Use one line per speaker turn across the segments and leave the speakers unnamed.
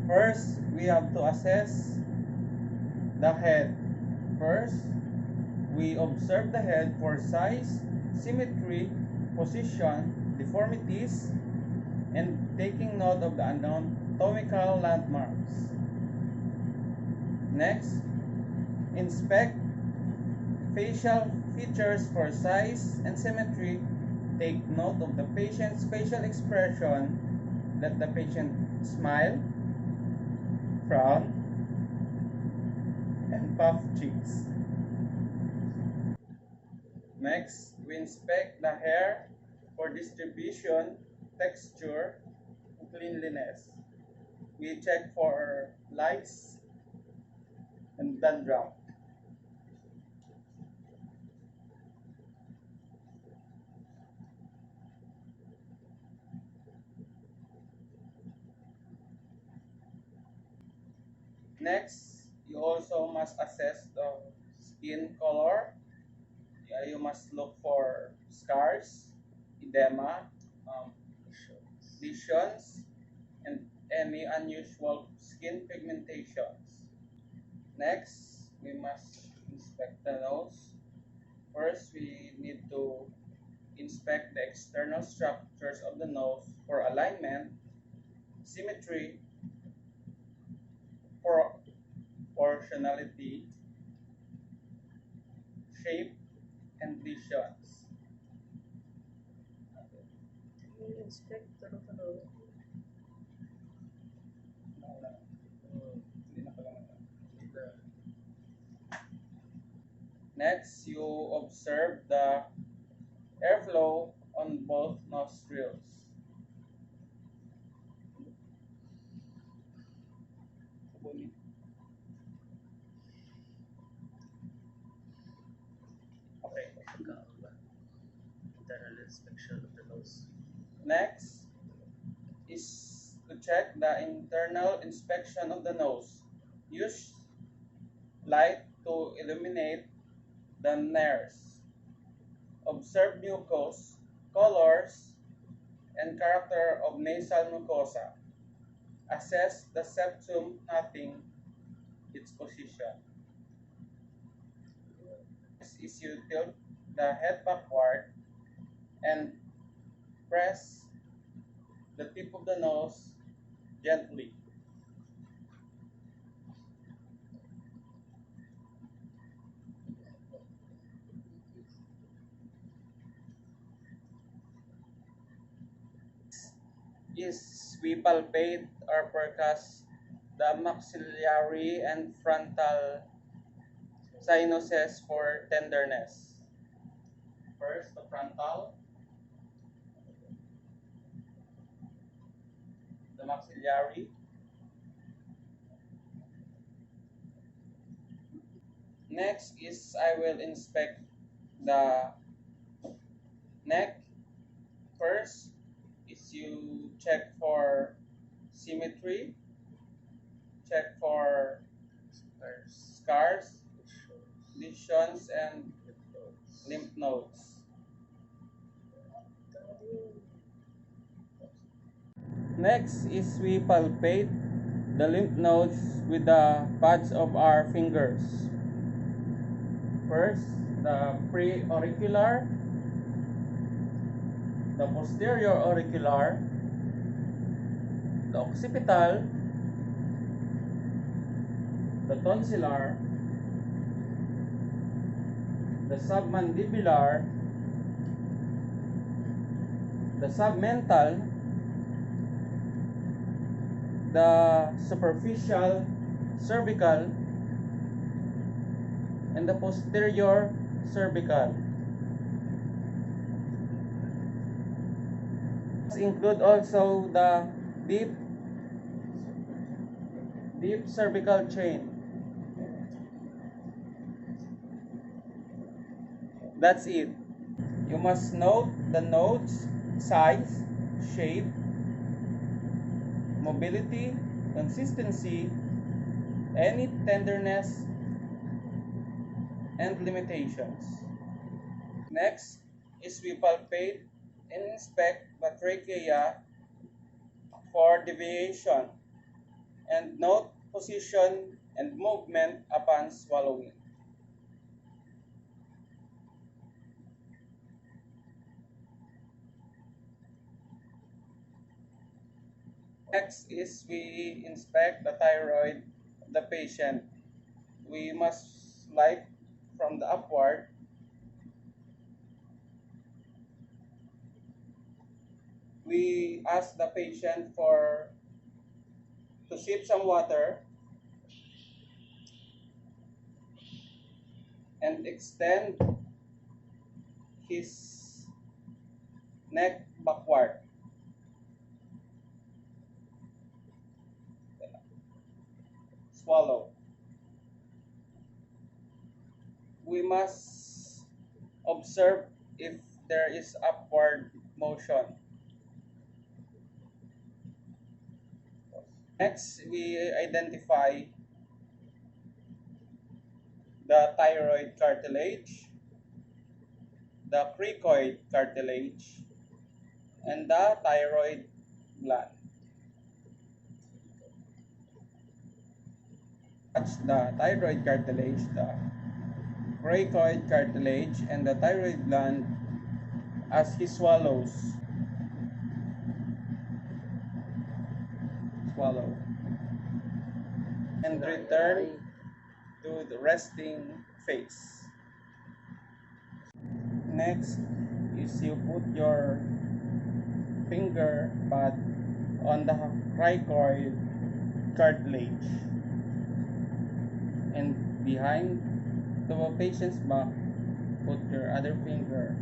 First, we have to assess the head. First, we observe the head for size, symmetry, position, deformities, and taking note of the anatomical landmarks. Next, inspect facial features for size and symmetry. Take note of the patient's facial expression. Let the patient smile, frown, and puff cheeks. Next, we inspect the hair for distribution, texture, and cleanliness. We check for lice and dandruff. Next, you also must assess the skin color. You must look for scars, edema, lesions, and any unusual skin pigmentations. Next, we must inspect the nose. First, we need to inspect the external structures of the nose for alignment, symmetry, proportionality, shape, and lesions.
Inspect tuloy-tuloy.
Next, you observe the airflow on both nostrils. Okay.
Internal inspection of the nose.
Next is to check the internal inspection of the nose. Use light to illuminate the nares. Observe mucus, colors, and character of nasal mucosa. Assess the septum knotting, its position. Next is you tilt the head backward and press the tip of the nose gently. Is we palpate or percuss the maxillary and frontal sinuses for tenderness. First, the frontal, the maxillary, next is I will inspect the neck. First is you check for symmetry, check for scars, lesions, and lymph nodes. Next is we palpate the lymph nodes with the pads of our fingers. First, the pre-auricular, the posterior auricular, the occipital, the tonsillar, the submandibular, the submental, the superficial cervical, and the posterior cervical. Include also the deep cervical chain. That's it. You must note the nodes, size, shape, mobility, consistency, any tenderness, and limitations. Next is we palpate and inspect the trachea for deviation and note position and movement upon swallowing. Next is we inspect the thyroid of the patient. We must slide from the upward. We ask the patient for to sip some water and extend his neck backward. Swallow. We must observe if there is upward motion. Next, we identify the thyroid cartilage, the cricoid cartilage, and the thyroid gland. Touch the thyroid cartilage, the cricoid cartilage, and the thyroid gland as he swallows. Swallow. And return to the resting phase. Next is you put your finger pad on the cricoid cartilage and behind the patient's back, put your other finger.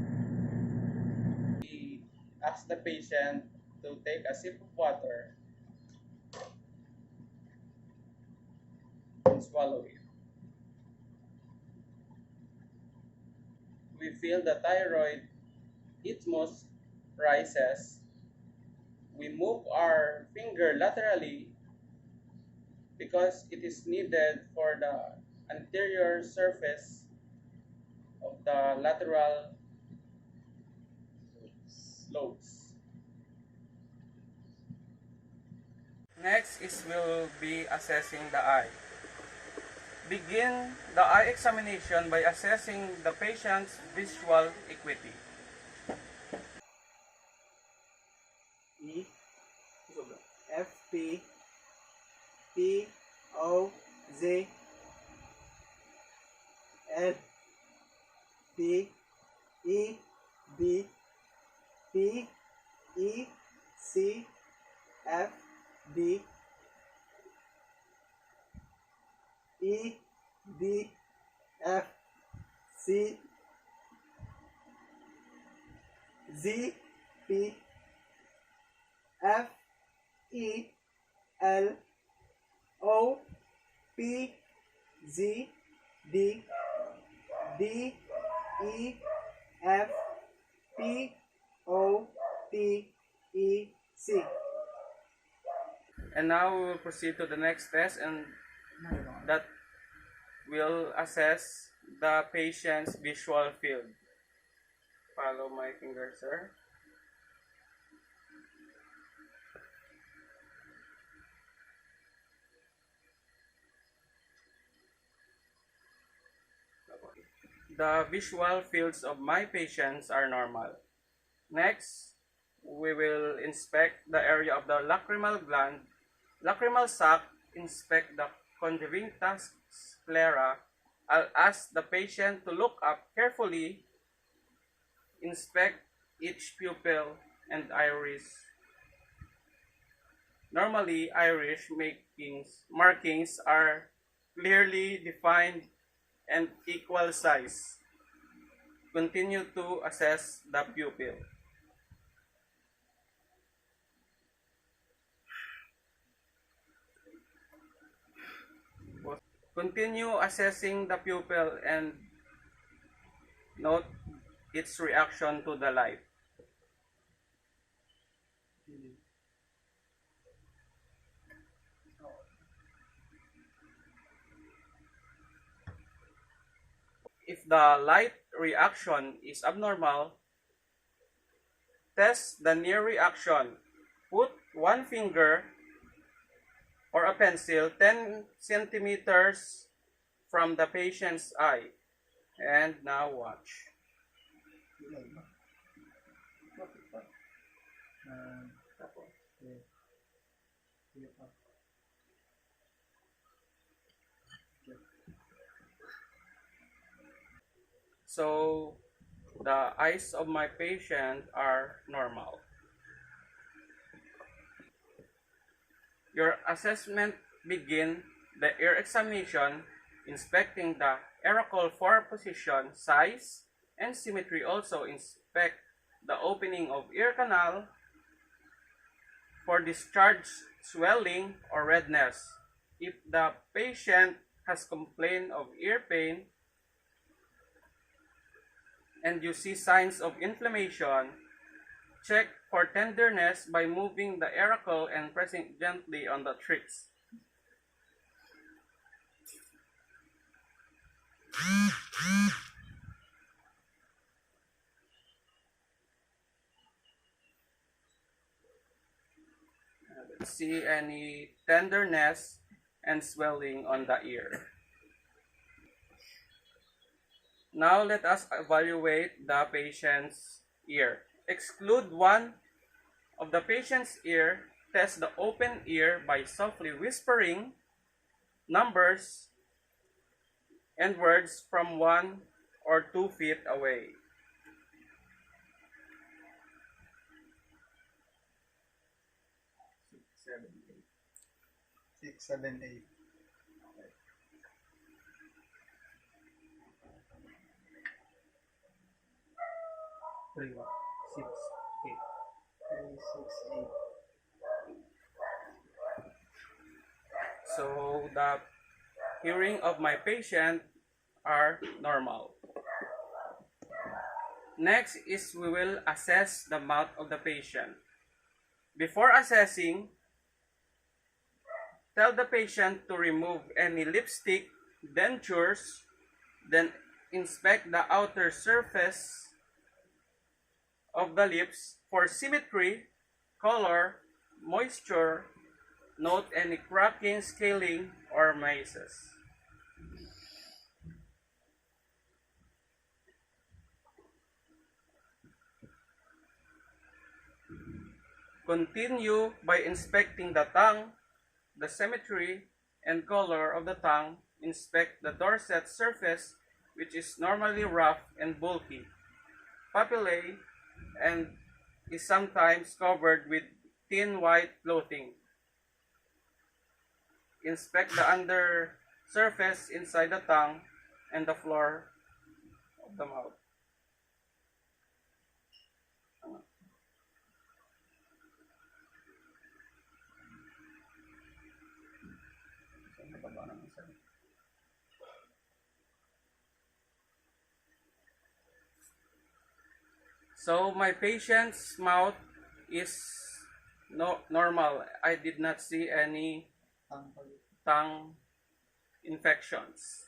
We ask the patient to take a sip of water and swallow it. We feel the thyroid isthmus rises. We move our finger laterally because it is needed for the anterior surface of the lateral lobes. Next is we'll be assessing the eye. Begin the eye examination by assessing the patient's visual acuity.
E F P P O Z L P E B P E C F D E B F C Z P F E L O P Z D D E F P O T E C.
And now we will proceed to the next test, and that will assess the patient's visual field. Follow my finger, sir. The visual fields of my patients are normal. Next, we will inspect the area of the lacrimal gland, lacrimal sac, inspect the conjunctiva sclera. I'll ask the patient to look up carefully, inspect each pupil and iris. Normally, iris markings are clearly defined and equal size. Continue to assess the pupil. Continue assessing the pupil and note its reaction to the light. If the light reaction is abnormal, test the near reaction. Put one finger or a pencil 10 centimeters from the patient's eye. And now watch. So the eyes of my patient are normal. Your assessment begin the ear examination, inspecting the aerocol for position, size, and symmetry. Also inspect the opening of ear canal for discharge, swelling, or redness. If the patient has complained of ear pain and you see signs of inflammation, check for tenderness by moving the aerocol and pressing gently on the tricks. Let's see any tenderness and swelling on the ear. Now let us evaluate the patient's ear. Exclude one of the patient's ear. Test the open ear by softly whispering numbers and words from 1 or 2 feet away.
6, 7, 8.
Three, 6, 8.
3, 6, 8.
So the hearing of my patient are normal. Next is we will assess the mouth of the patient. Before assessing, tell the patient to remove any lipstick, dentures, then inspect the outer surface of the lips for symmetry, color, moisture. Note any cracking, scaling, or mazes. Continue by inspecting the tongue, the symmetry and color of the tongue. Inspect the dorset surface, which is normally rough and bulky, papillae, and is sometimes covered with thin white clothing. Inspect the under surface inside the tongue and the floor of the mouth. So my patient's mouth is normal. I did not see any tongue infections.